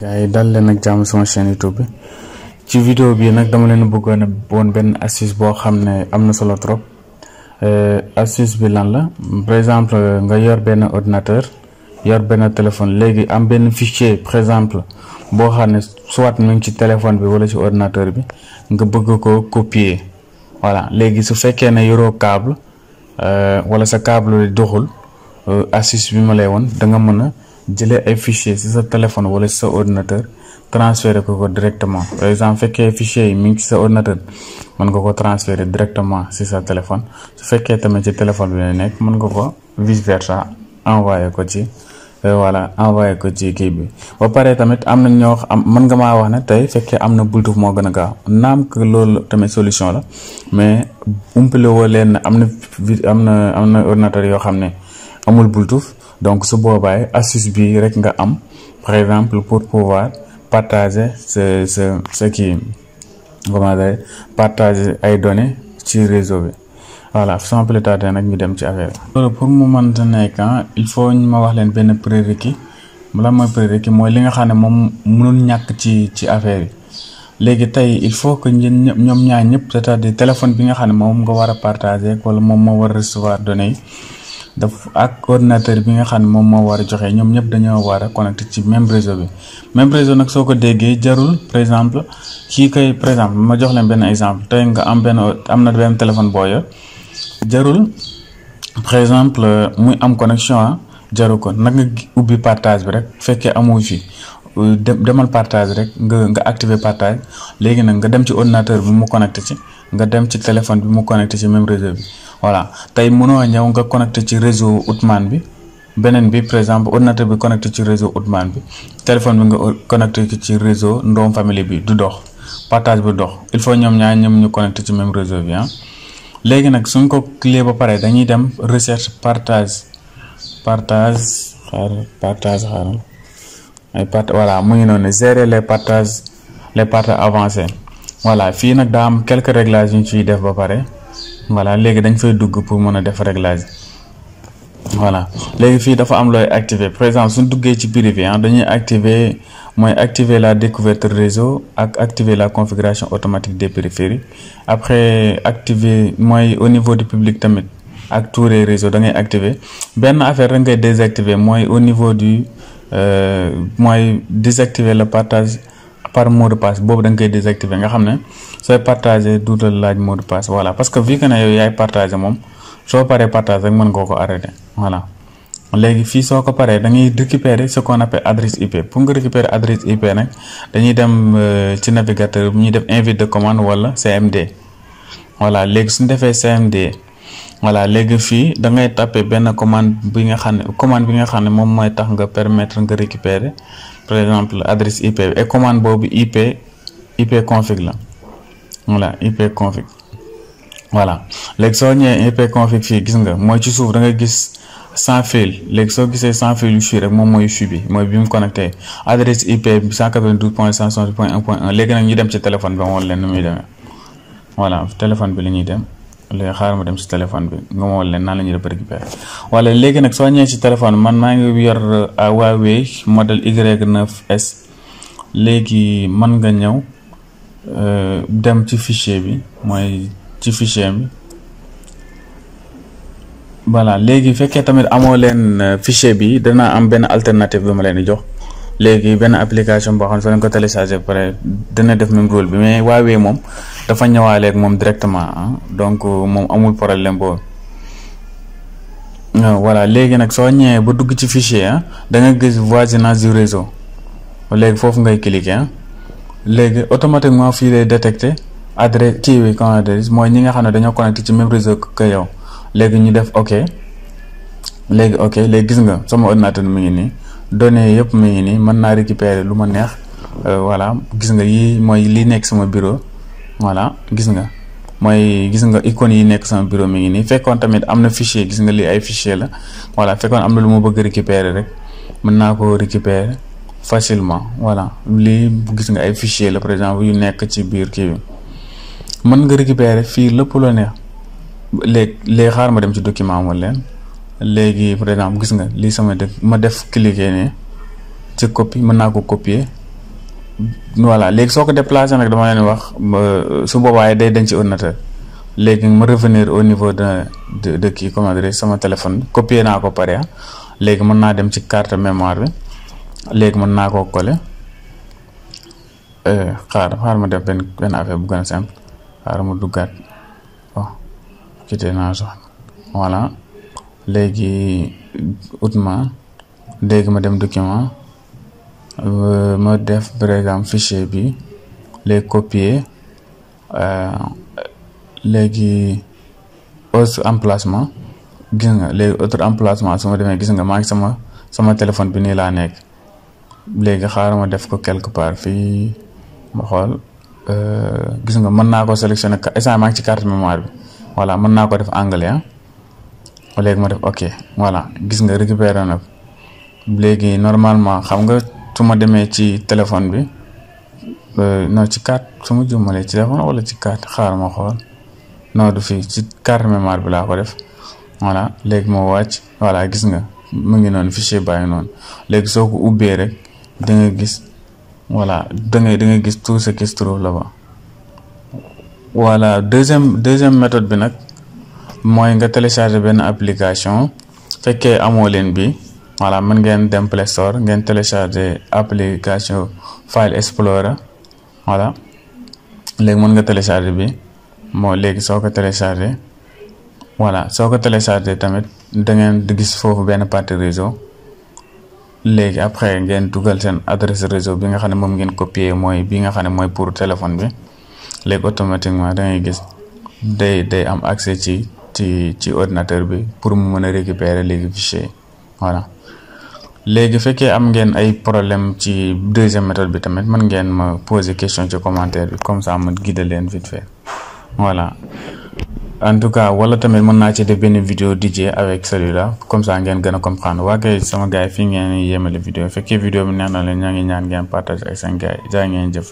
gaay dal leen ak jàmm sama chaîne YouTube bi ci vidéo bi nag dama leen bëggoon a woon benn astuce boo xam ne am na solo trop. Astuce bi lan la, par exemple nga yor benn ordinateur yor benn téléphone léegi am benn fichier par exemple boo xam ne soit mu ngi ci téléphone bi wala ci ordinateur bi nga bëgg ko copier. Voilà léegi su fekkee ne yoroo câble wala sa câble doxul, astuce bi ma lay woon da nga mën a jëlee ay fichier ci sa téléphone wala ci sa ordinateur transférer ko directement. Par exemple fekkee fichier yi mi ngi ci sa ordinateur mën nga ko transférer directement ci sa téléphone, su fekkee tamit ci téléphone bi la nekk mën nga ko vice versa envoyer ko ci voilà envoyer ko ci kii bi. ba pare tamit am na ñoo am mën nga maa wax ne tey fekkee am na Bluetooth moo gën a gaaw, naam que loolu tamit solution la, mais umpale woo leen am na ordinateur yoo xam ne amul Bluetooth. Donc su boobaay astuce bi rek nga am par exemple pour pouvoir partager ce qui comment dire partager ay données ci réseau bi. Voilà sans plus tarder nag ñu dem ci affaire bi. loolu pour mu mënta nekk il faut ñu ma wax leen benn prérequis. lan mooy prérequis mooy li nga xam ne moom mënul ñàkk ci affaire yi. léegi tey il faut que ñoom ñaar ñëpp c'est-à-dire téléphone bi nga xam ne moom nga war a partager wala moom moo war a recevoir données yi daf ak ordinateur bi nga xam ne moom moo war a joxe, ñoom ñëpp dañoo war a connecté ci même réseau bi. même réseau nag soo ko déggee jarul par exemple kii kay par exemple ma jox leen benn exemple tey nga am na benn téléphone boo yor jarul par exemple muy am connexion jaru ko nag nga ubbi partage bi rek fekkee amoo fi demal partage rek nga activer partage. léegi nag nga dem ci ordinateur bi mu connecté ci, nga dem ci téléphone bi mu connecté ci même réseau bi. Voilà tey mënoo ñëw nga connecté ci réseau Outman bi, beneen bi par exemple ordinateur bi connecté ci réseau Outman bi, téléphone bi nga connecté ci réseau Ndom Family bi, du dox partage bi dox. Il faut ñoom ñu connecté ci même réseau bi léegi nag suñ ko cliquer ba pare dañuy dem recherche partage voilà mu ngi noonu gérer les partages avancés. Voilà fii nag daa am quelques réglages yu ñu ciy def ba pare. Voilà léegi dañ fay dugg pour mën a def réglage. Voilà léegi fii dafa am looy activer par exemple suñ duggee ci privé dañuy activer la découverte réseau ak activer la configuration automatique des périphériques. Après activer mooy au niveau du public tamit ak tous les réseaux da ngay activer. benn affaire rek ngay désactiver mooy au niveau du mooy désactiver le partage par mot de passe. boobu da nga koy désactiver nga xam ne sooy partager duutal laaj mot de passe. Voilà parce que vu que ne yow yaay partager moom soo paree partage rek mën nga ko arrêter. Voilà léegi fii soo ko paree da ngay récupérer ce qu'on appelle adresse IP. pour nga récupérer adresse IP nag dañuy dem ci navigateur bi ñuy def invite de commande wala CMD. Voilà léegi suñu defee CMD voilà léegi fii da ngay taper benn commande bi nga xam ne moom mooy tax nga permettre nga récupérer par exemple adresse IP et commande boobu IP config la. Voilà IP config. Voilà léegi soo ñëwee IP config fii gis nga mooy ci suuf da nga gis sans fil. léegi soo gisee sans fil yu fii rek moom mooy fii bi mooy bi mu connecté adresse IP 192.168.1.1. léegi nag ñu dem ci téléphone bi moom leen nu muy demee. voilà téléphone bi la ñuy dem léegi xaaral ma dem ci téléphone bi nga moom leen naan la ñuy def récupérer. voilà léegi nag soo ñëwee ci téléphone man maa ngi yor Huawei modèle Y9S. léegi mën nga ñëw dem ci fichier bi mooy ci fichier bi. voilà léegi fekkee tamit amoo leen fichier bi dana am benn alternative bi ma leen di jox. léegi benn application boo xam ne soo leen ko téléchargé ba pare dana def même rôle bi, mais Huawei moom dafa ñëwaaleeg moom directement donc moom amul problème boobu. voilà léegi nag soo ñëwee ba dugg ci fichier da nga gis voisinage du réseau. léegi foofu ngay cliquer léegi automatiquement fii lay détecter adresse kii bi comment dire mooy ñi nga xam ne dañoo connecté ci même réseau que yow. léegi ñu def ok léegi gis nga sama ordinateur mi ngi nii données yëpp mi ngi nii mën naa récupérer lu ma neex. voilà gis nga yii mooy li nekk sama bureau. voilà gis nga icône yi nekk sama bureau mi ngi nii. fekkoon tamit am na fichier gis nga lii ay fichier la. voilà fekkoon am na lu ma bëgg récupérer rek mën naa ko récupérer facilement. voilà lii gis nga ay fichier la par exemple yu nekk ci biir kii bi mën nga récupérer fii lépp la neex. léegi xaar ma dem ci document mo leen léegi par exemple gis nga lii sama ma def cliquer ne ci copie mën naa ko copier voilà léegi soo ko déplacé nag dama leen wax su boobaa day denc ci ordinateur. léegi ma revenir au niveau de kii comment dire sama téléphone copier naa ko pare léegi mën naa dem ci carte mémoire bi léegi mën naa koo coller xaar ma def benn affaire bu gën a simple xaar ma duggaat quitté naa sax voilà léegi léegi ma dem document ma def par exemple fichier bi léegi copier léegi autre emplacement gis nga léegi autre emplacement su ma demee gis nga maa ngi sama téléphone bi nii laa nekk léegi xaaral ma def ko quelque part fii ma xool gis nga mën naa ko sélectionner instant maa ngi ci carte mémoire bi voilà mën naa ko def anglais léegi ma def ok voilà gis nga récupérer na ko léegi normalement xam nga su ma demee ci téléphone bi non ci carte su ma jummalee ci téléphone wala ci carte xaaral ma xool non du fii ci carte mémoire bi laa ko def voilà léegi moo wàcc voilà gis nga mu ngi noonu fichier baa ngi noonu léegi soo ko ubbee rek da nga gis voilà da nga gis tout ce qui se trouve là-bas. voilà deuxième méthode bi nag mooy nga télécharger benn application fekkee amoo leen bi voilà mën ngeen dem Play Store ngeen télécharger application File Explorer voilà léegi mën nga télécharger bi léegi soo ko télécharger voilà soo ko télécharger tamit da ngeen di gis foofu benn partie réseau léegi après ngeen dugal seen adresse réseau bi nga xam ne moom ngeen copier mooy bi nga xam ne mooy pour téléphone bi léegi automatiquement da ngay gis day am accès ci ordinateur bi pour mu mën a récupérer léegi fichier voilà. léegi fekkee am ngeen ay problème ci deuxième méthode bi tamit mën ngeen ma poser question ci commentaire bi comme ça ma guider leen vite fait voilà. en tout cas wala tamit mën naa ci def benn vidéo DJ avec celui-là comme ça ngeen gën a comprendre waa kay sama gars yi fii ngeen yemale vidéo fekkee vidéo bi neex na leen ñaa ngi ñaan ngeen partage ak seen gars yi jaa ngeen jëf.